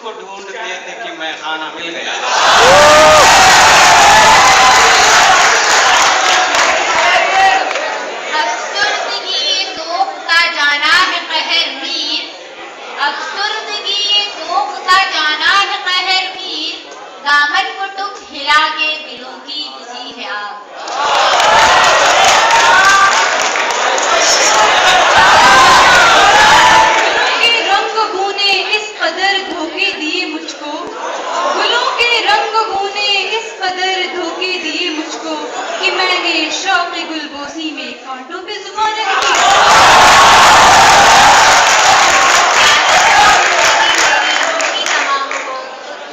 उसको ढूंढते थे कि मैं खाना मिल गया। अफसुर्दगी दोख का जाना है कहर मीर, अफसुर्दगी दोख का जाना है कहर मीर, दामन को टुक हिला के दिलों की बुझी है आग। शौक़ गुलबोसी में कांटों पे जुबान रखी।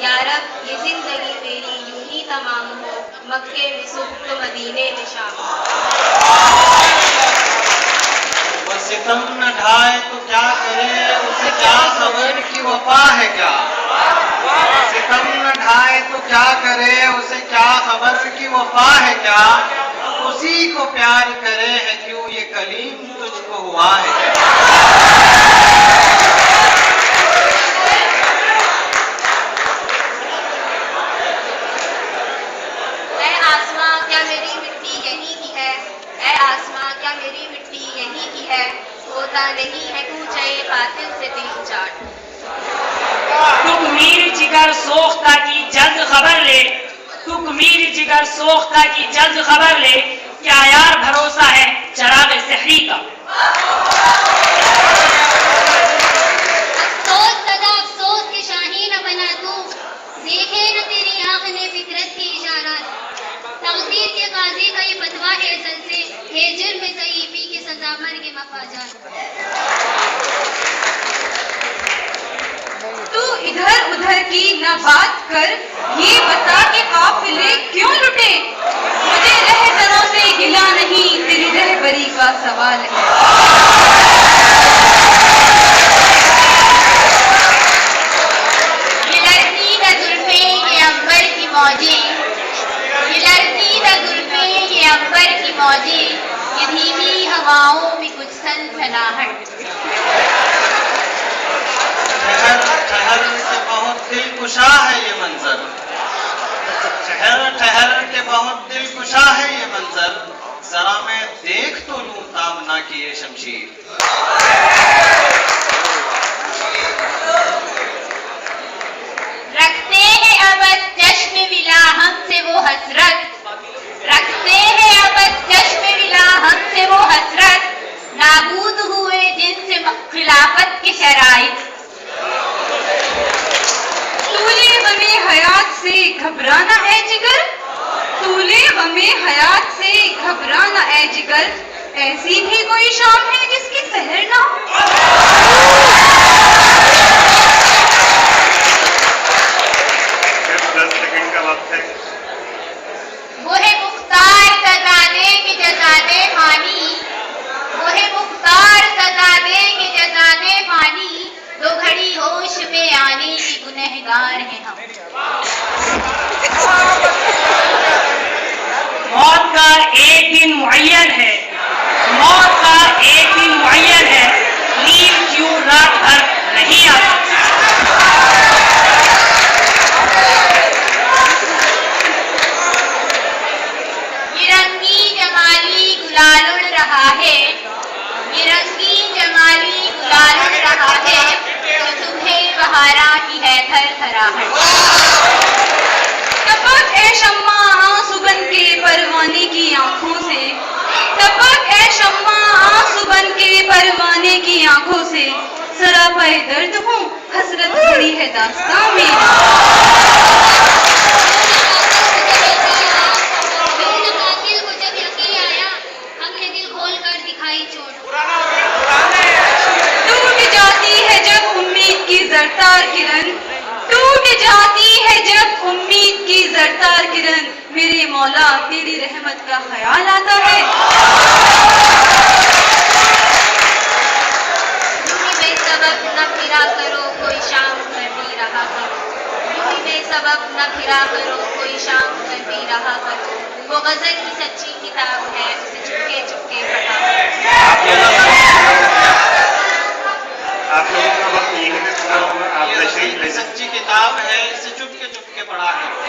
यारब ये जिंदगी मेरी यूं ही तमाम हो, मक्के में सुबह तो मदीने में शाम। वो सितम न ढाए तो क्या करे, उसे क्या खबर की वफा है क्या। सितम न ढाए तो क्या करे, उसे क्या खबर की वफा है क्या। उसी को प्यार करे है क्यों ये कलीम तुझको हुआ है क्या। ऐ आसमां क्या मेरी मिट्टी यहीं की है, ऐ आसमां क्या मेरी मिट्टी यहीं की है, होता नहीं है कूचे कातिल से दिल चाट। तुक मीर जिगर सोख्ता की जल्द खबर ले, तुक मीर जिगर सोख्ता की जल्द खबर ले, क्या यार भरोसा है चराग सहरी का। अफसोस सदा अफसोस के शाही न बना तू, देखे न तेरी आंख ने फितरत की इशारात। तकदीर के काजी का ये फतवा है असल से, है जुर्म ज़ईफ़ी की सजा मर्ग मफाजात। तू इधर उधर की न बात कर, ये बता कि काफिले क्यों लुटे। मुझे रहबरों से गिला नहीं, तेरी रहबरी का सवाल है। ये लड़ती न जुल्फ़े ये अंबर की मौजी, ये लड़ती न जुल्फ़े ये अंबर की मौजी, ये धीमी हवाओं में कुछ सनसनाहट। ठहर ठहर के बहुत दिलकुशा है ये मंजर, ठहर ठहर के बहुत दिलकुशा है ये मंजर, जरा मैं देख तो लूं तामना की ये शमशीर। रखते हैं अबद जश्न विला हमसे वो हसरत, रखते हैं अबद जश्न विला हमसे वो हसरत, नाबूद हुए जिनसे खिलाफत के शराइत। तूले हमें हयात से घबराना है जिगर, तूले हमें हयात से घबराना है जिगर, ऐसी भी कोई शाम है जिसकी सहर ना हो। 10 सेकंड का वक्त है। वो है मुख्तार सजा दे कि जजा दे फानी, वो है मुख्तार सजा दे कि जजा दे फानी, दो घड़ी होश में आने की गुनहगार हैं हम। मौत का एक दिन मुअय्यन है, मौत का एक दिन मुअय्यन है, नींद क्यों रात भर नहीं आती। ये रंगी जमाली गुलाल उड़ रहा है, ये रंगी जमाली गुलाल उड़ रहा है, जो तुम्हें बहारा की है थरथराहट। टपक ए शम्मा आंसू बन के परवाने की आंखों से, टपक ए शम्मा आंसू बन के परवाने की आंखों से, सरापाए दर्द हूँ हसरत भरी है दास्तां में। कातिल को जब यकीन आया, हमने दिल खोल कर दिखाई चोट। टूट जाती है जब उम्मीद की जरतार किरण, टूट जाती है जब उम्मीद की जरतार किरण, मेरे मौला तेरी रहमत का ख्याल आता है। यूं ही बेसबब न फिरा करो कोई शाम घर भी रहा करो, यूं ही बेसबब न फिरा करो कोई शाम घर भी रहा करो, वो गजल की सच्ची किताब है उसे चुपके चुपके पढ़ा करो। आप लोगों का वक्त यहीं पे पूरा हुआ। आप तशरीफ ले सकते हैं। सच्ची किताब के पढ़ा करता